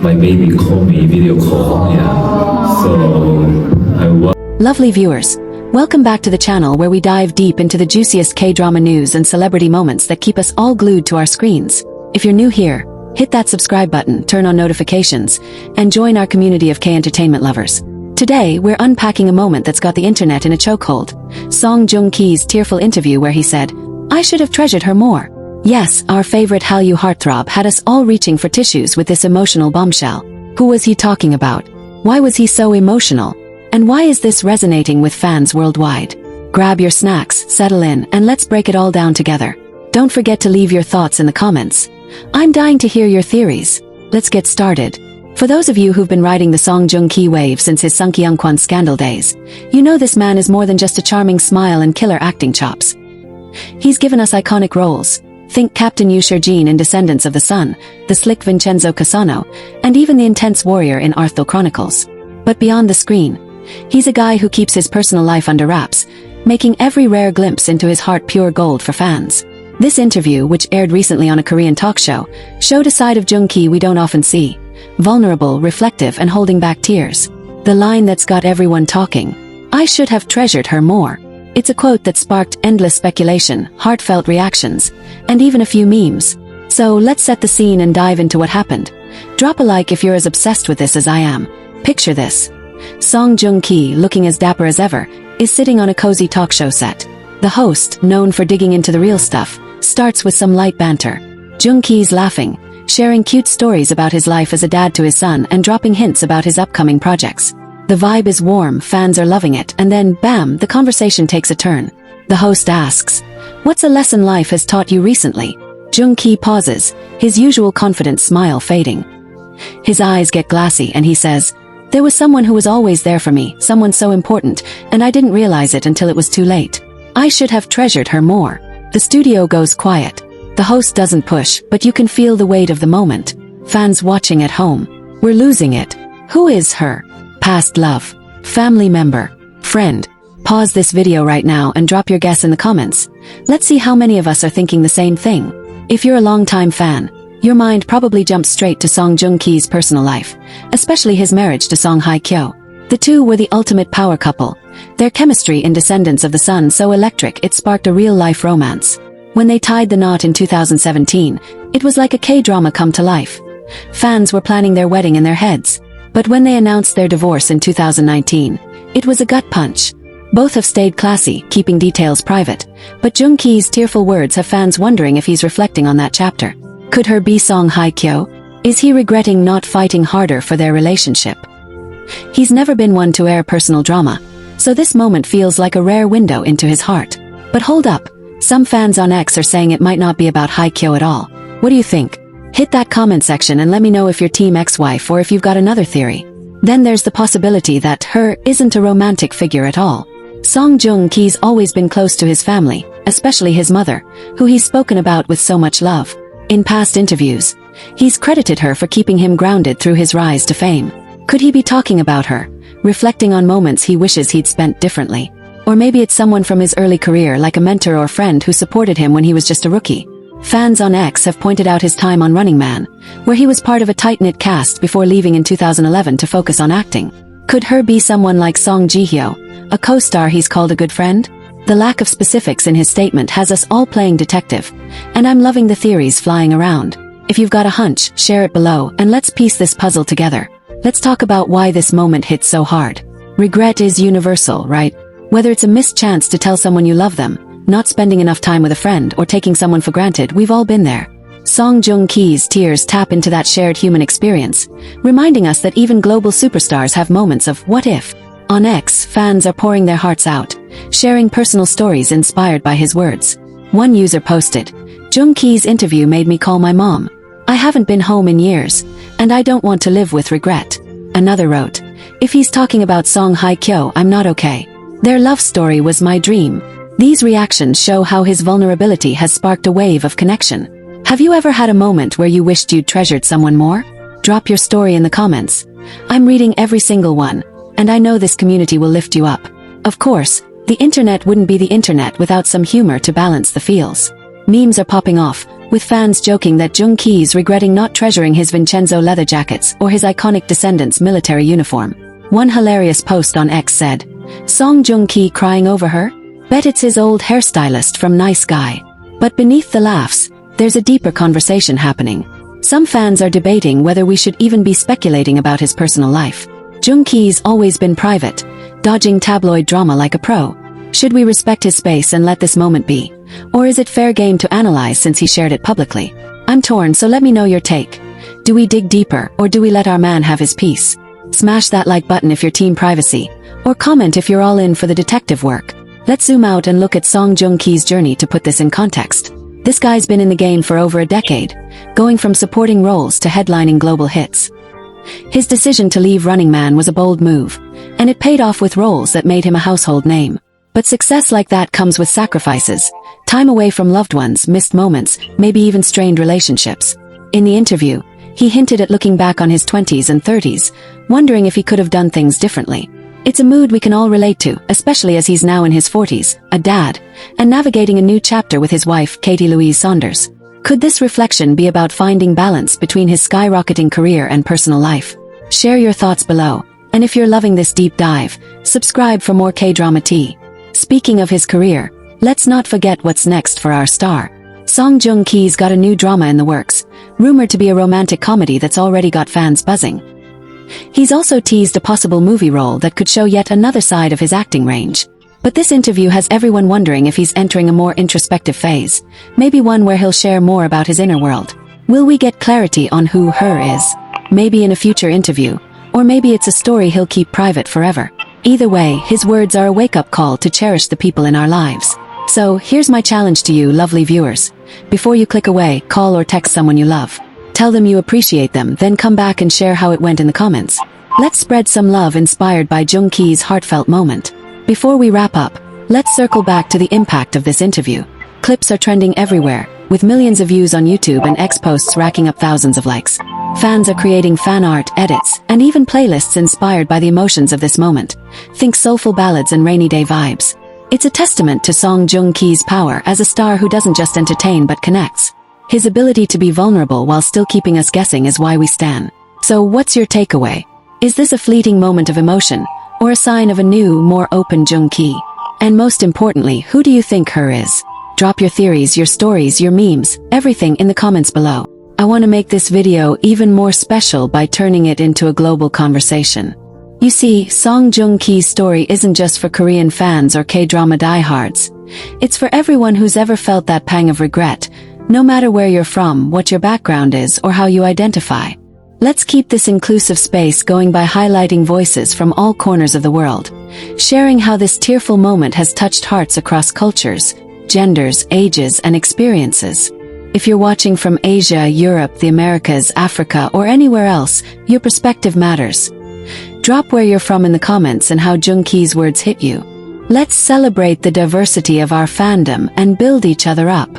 My baby called me video call, yeah. So I was. Lovely viewers, welcome back to the channel where we dive deep into the juiciest K-drama news and celebrity moments that keep us all glued to our screens. If you're new here, hit that subscribe button, turn on notifications, and join our community of K-entertainment lovers. Today, we're unpacking a moment that's got the internet in a chokehold. Song Joong-ki's tearful interview where he said, "I should have treasured her more." Yes, our favorite Hallyu heartthrob had us all reaching for tissues with this emotional bombshell. Who was he talking about? Why was he so emotional? And why is this resonating with fans worldwide? Grab your snacks, settle in, and let's break it all down together. Don't forget to leave your thoughts in the comments. I'm dying to hear your theories. Let's get started. For those of you who've been riding the Song Joong-ki wave since his Sung Kyung-kwan scandal days, you know this man is more than just a charming smile and killer acting chops. He's given us iconic roles. Think Captain Yu Shurjin in Descendants of the Sun, the slick Vincenzo Casano, and even the intense warrior in Arthur Chronicles. But beyond the screen, he's a guy who keeps his personal life under wraps, making every rare glimpse into his heart pure gold for fans. This interview, which aired recently on a Korean talk show, showed a side of Joong-ki we don't often see. Vulnerable, reflective, and holding back tears. The line that's got everyone talking. "I should have treasured her more." It's a quote that sparked endless speculation, heartfelt reactions, and even a few memes. So let's set the scene and dive into what happened. Drop a like if you're as obsessed with this as I am. Picture this. Song Joong-ki, looking as dapper as ever, is sitting on a cozy talk show set. The host, known for digging into the real stuff, starts with some light banter. Joong-ki's laughing, sharing cute stories about his life as a dad to his son and dropping hints about his upcoming projects. The vibe is warm, fans are loving it, and then, bam, the conversation takes a turn. The host asks, "What's a lesson life has taught you recently?" Joong-ki pauses, his usual confident smile fading. His eyes get glassy and he says, "There was someone who was always there for me, someone so important, and I didn't realize it until it was too late. I should have treasured her more." The studio goes quiet. The host doesn't push, but you can feel the weight of the moment. Fans watching at home. We're losing it. Who is her? Past love, family member, friend. Pause this video right now and drop your guess in the comments. Let's see how many of us are thinking the same thing. If you're a longtime fan, your mind probably jumps straight to Song Joong-ki's personal life, especially his marriage to Song hye kyo. The two were the ultimate power couple. Their chemistry in Descendants of the Sun so electric it sparked a real-life romance. When they tied the knot in 2017, it was like a K-drama come to life. Fans were planning their wedding in their heads. But when they announced their divorce in 2019, it was a gut punch. Both have stayed classy, keeping details private, but Joong-ki's tearful words have fans wondering if he's reflecting on that chapter. Could her be Song hye kyo? Is he regretting not fighting harder for their relationship? He's never been one to air personal drama, so this moment feels like a rare window into his heart. But hold up, some fans on X are saying it might not be about hye kyo at all. What do you think? Hit that comment section and let me know if you're team ex-wife or if you've got another theory. Then there's the possibility that her isn't a romantic figure at all. Song Joong-ki's always been close to his family, especially his mother, who he's spoken about with so much love. In past interviews, he's credited her for keeping him grounded through his rise to fame. Could he be talking about her, reflecting on moments he wishes he'd spent differently? Or maybe it's someone from his early career like a mentor or friend who supported him when he was just a rookie. Fans on X have pointed out his time on Running Man, where he was part of a tight-knit cast before leaving in 2011 to focus on acting. Could her be someone like Song Ji-hyo, a co-star he's called a good friend? The lack of specifics in his statement has us all playing detective, and I'm loving the theories flying around. If you've got a hunch, share it below, and let's piece this puzzle together. Let's talk about why this moment hits so hard. Regret is universal, right? Whether it's a missed chance to tell someone you love them, not spending enough time with a friend, or taking someone for granted, we've all been there. Song Joong-ki's tears tap into that shared human experience, reminding us that even global superstars have moments of what if. On X, fans are pouring their hearts out, sharing personal stories inspired by his words. One user posted, "Joong-ki's interview made me call my mom. I haven't been home in years, and I don't want to live with regret." Another wrote, "If he's talking about Song hye kyo, I'm not okay. Their love story was my dream." These reactions show how his vulnerability has sparked a wave of connection. Have you ever had a moment where you wished you'd treasured someone more? Drop your story in the comments. I'm reading every single one, and I know this community will lift you up. Of course, the internet wouldn't be the internet without some humor to balance the feels. Memes are popping off, with fans joking that Joong Ki's regretting not treasuring his Vincenzo leather jackets or his iconic descendants' military uniform. One hilarious post on X said, "Song Joong Ki crying over her? Bet it's his old hairstylist from Nice Guy." But beneath the laughs, there's a deeper conversation happening. Some fans are debating whether we should even be speculating about his personal life. Joong Ki's always been private, dodging tabloid drama like a pro. Should we respect his space and let this moment be? Or is it fair game to analyze since he shared it publicly? I'm torn, so let me know your take. Do we dig deeper, or do we let our man have his peace? Smash that like button if you're team privacy, or comment if you're all in for the detective work. Let's zoom out and look at Song Joong Ki's journey to put this in context. This guy's been in the game for over a decade, going from supporting roles to headlining global hits. His decision to leave Running Man was a bold move, and it paid off with roles that made him a household name. But success like that comes with sacrifices, time away from loved ones, missed moments, maybe even strained relationships. In the interview, he hinted at looking back on his 20s and 30s, wondering if he could have done things differently. It's a mood we can all relate to, especially as he's now in his 40s, a dad, and navigating a new chapter with his wife, Katie Louise Saunders. Could this reflection be about finding balance between his skyrocketing career and personal life? Share your thoughts below, and if you're loving this deep dive, subscribe for more K-drama tea. Speaking of his career, let's not forget what's next for our star. Song Joong Ki's got a new drama in the works, rumored to be a romantic comedy that's already got fans buzzing. He's also teased a possible movie role that could show yet another side of his acting range. But this interview has everyone wondering if he's entering a more introspective phase, maybe one where he'll share more about his inner world. Will we get clarity on who her is? Maybe in a future interview, or maybe it's a story he'll keep private forever. Either way, his words are a wake-up call to cherish the people in our lives. So, here's my challenge to you, lovely viewers. Before you click away, call or text someone you love. Tell them you appreciate them, then come back and share how it went in the comments. Let's spread some love inspired by Joong Ki's heartfelt moment. Before we wrap up, let's circle back to the impact of this interview. Clips are trending everywhere, with millions of views on YouTube and X posts racking up thousands of likes. Fans are creating fan art, edits, and even playlists inspired by the emotions of this moment. Think soulful ballads and rainy day vibes. It's a testament to Song Joong Ki's power as a star who doesn't just entertain but connects. His ability to be vulnerable while still keeping us guessing is why we stan. So what's your takeaway? Is this a fleeting moment of emotion, or a sign of a new, more open Joong Ki? And most importantly, who do you think her is? Drop your theories, your stories, your memes, everything in the comments below. I want to make this video even more special by turning it into a global conversation. You see, Song Joong Ki's story isn't just for Korean fans or K-drama diehards. It's for everyone who's ever felt that pang of regret, no matter where you're from, what your background is, or how you identify. Let's keep this inclusive space going by highlighting voices from all corners of the world, sharing how this tearful moment has touched hearts across cultures, genders, ages, and experiences. If you're watching from Asia, Europe, the Americas, Africa, or anywhere else, your perspective matters. Drop where you're from in the comments and how Joong Ki's words hit you. Let's celebrate the diversity of our fandom and build each other up.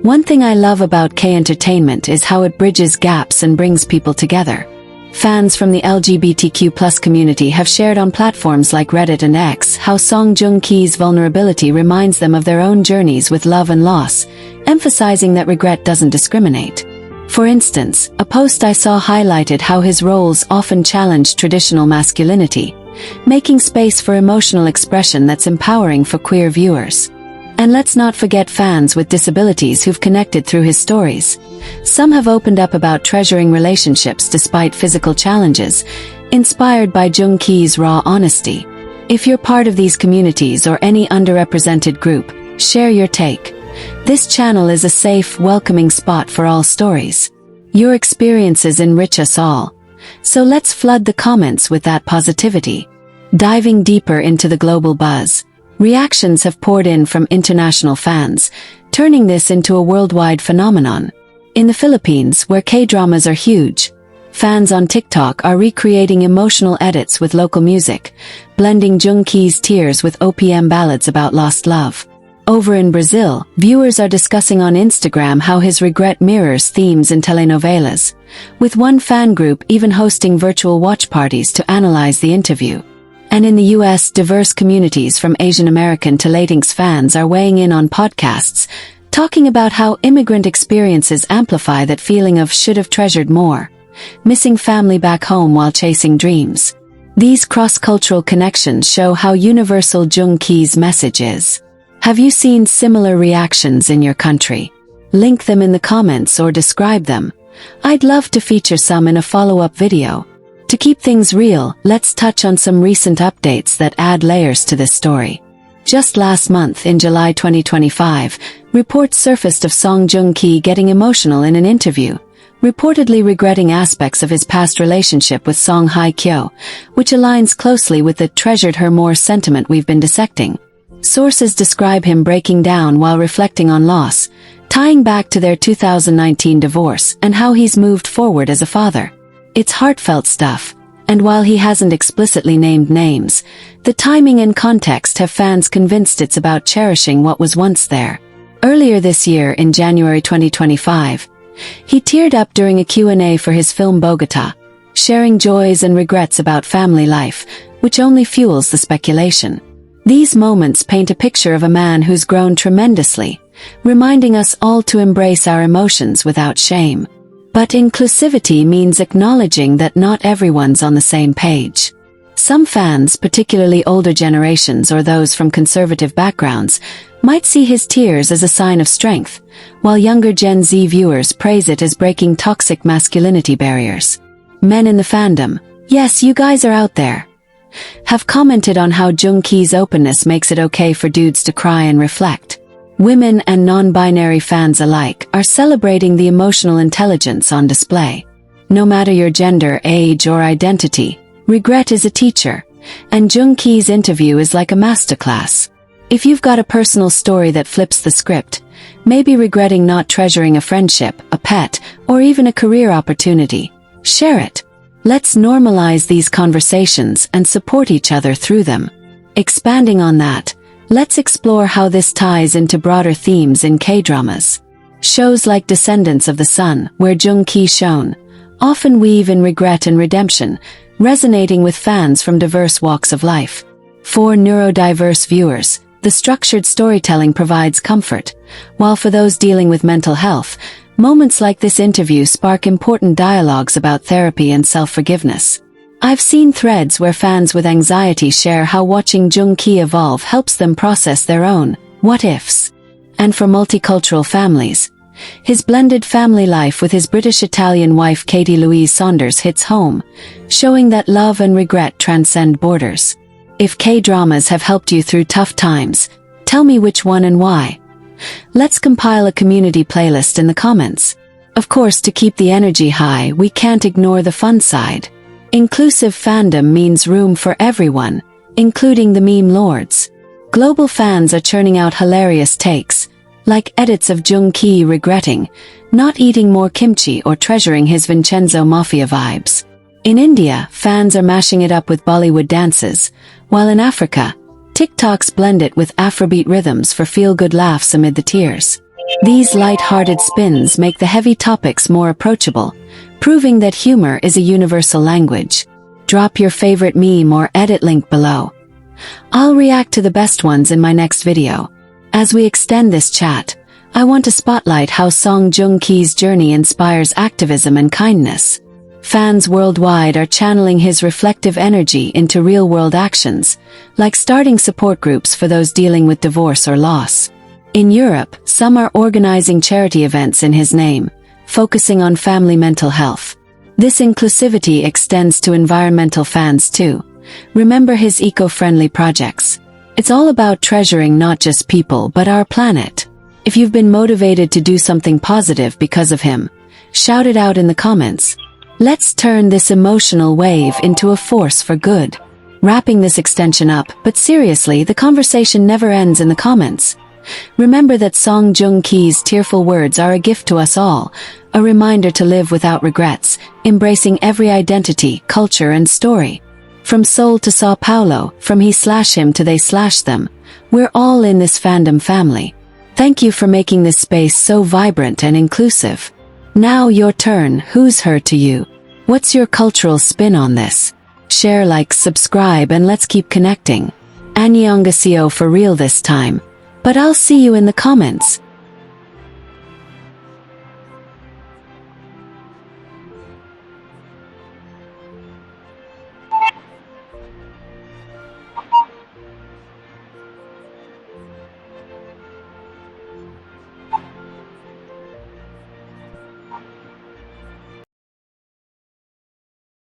One thing I love about K-entertainment is how it bridges gaps and brings people together. Fans from the LGBTQ+ community have shared on platforms like Reddit and X how Song Joong Ki's vulnerability reminds them of their own journeys with love and loss, emphasizing that regret doesn't discriminate. For instance, a post I saw highlighted how his roles often challenge traditional masculinity, making space for emotional expression that's empowering for queer viewers. And let's not forget fans with disabilities who've connected through his stories. Some have opened up about treasuring relationships despite physical challenges, inspired by Joong Ki's raw honesty. If you're part of these communities or any underrepresented group, share your take. This channel is a safe, welcoming spot for all stories. Your experiences enrich us all. So let's flood the comments with that positivity. Diving deeper into the global buzz, reactions have poured in from international fans, turning this into a worldwide phenomenon. In the Philippines, where K-dramas are huge, fans on TikTok are recreating emotional edits with local music, blending Joong Ki's tears with OPM ballads about lost love. Over in Brazil, viewers are discussing on Instagram how his regret mirrors themes in telenovelas, with one fan group even hosting virtual watch parties to analyze the interview. And in the US, diverse communities from Asian American to Latinx fans are weighing in on podcasts, talking about how immigrant experiences amplify that feeling of should have treasured more, missing family back home while chasing dreams. These cross-cultural connections show how universal Joong's message is. Have you seen similar reactions in your country? Link them in the comments or describe them. I'd love to feature some in a follow-up video. To keep things real, let's touch on some recent updates that add layers to this story. Just last month, in July 2025, reports surfaced of Song Joong getting emotional in an interview, reportedly regretting aspects of his past relationship with Song Hye Kyo, which aligns closely with the treasured her more sentiment we've been dissecting. Sources describe him breaking down while reflecting on loss, tying back to their 2019 divorce and how he's moved forward as a father. It's heartfelt stuff, and while he hasn't explicitly named names, the timing and context have fans convinced it's about cherishing what was once there. Earlier this year, in January 2025, he teared up during a Q&A for his film Bogota, sharing joys and regrets about family life, which only fuels the speculation. These moments paint a picture of a man who's grown tremendously, reminding us all to embrace our emotions without shame. But inclusivity means acknowledging that not everyone's on the same page. Some fans, particularly older generations or those from conservative backgrounds, might see his tears as a sign of strength, while younger Gen Z viewers praise it as breaking toxic masculinity barriers. Men in the fandom, yes, you guys are out there, have commented on how Joong's openness makes it okay for dudes to cry and reflect. Women and non-binary fans alike are celebrating the emotional intelligence on display. No matter your gender, age, or identity, regret is a teacher, and Joong's interview is like a masterclass. If you've got a personal story that flips the script, maybe regretting not treasuring a friendship, a pet, or even a career opportunity, share it. Let's normalize these conversations and support each other through them. Expanding on that, let's explore how this ties into broader themes in K-dramas. Shows like Descendants of the Sun, where Joong shone, often weave in regret and redemption, resonating with fans from diverse walks of life. For neurodiverse viewers, the structured storytelling provides comfort, while for those dealing with mental health, moments like this interview spark important dialogues about therapy and self-forgiveness. I've seen threads where fans with anxiety share how watching Joong evolve helps them process their own what-ifs. And for multicultural families, his blended family life with his British-Italian wife Katie Louise Saunders hits home, showing that love and regret transcend borders. If K-dramas have helped you through tough times, tell me which one and why. Let's compile a community playlist in the comments. Of course, to keep the energy high, we can't ignore the fun side. Inclusive fandom means room for everyone, including the meme lords. Global fans are churning out hilarious takes, like edits of Joong regretting not eating more kimchi or treasuring his Vincenzo Mafia vibes. In India, fans are mashing it up with Bollywood dances, while in Africa, TikToks blend it with Afrobeat rhythms for feel-good laughs amid the tears. These light-hearted spins make the heavy topics more approachable, proving that humor is a universal language. Drop your favorite meme or edit link below. I'll react to the best ones in my next video. As we extend this chat, I want to spotlight how Song Joong's journey inspires activism and kindness. Fans worldwide are channeling his reflective energy into real-world actions, like starting support groups for those dealing with divorce or loss. In Europe, some are organizing charity events in his name, focusing on family mental health. This inclusivity extends to environmental fans too. Remember his eco-friendly projects. It's all about treasuring not just people but our planet. If you've been motivated to do something positive because of him, shout it out in the comments. Let's turn this emotional wave into a force for good. Wrapping this extension up, but seriously, the conversation never ends in the comments. Remember that Song Joong's tearful words are a gift to us all, a reminder to live without regrets, embracing every identity, culture, and story. From Seoul to Sao Paulo, from he/him to they/them, we're all in this fandom family. Thank you for making this space so vibrant and inclusive. Now your turn, who's her to you? What's your cultural spin on this? Share, like, subscribe, and let's keep connecting. Annyeonghaseyo for real this time. But I'll see you in the comments.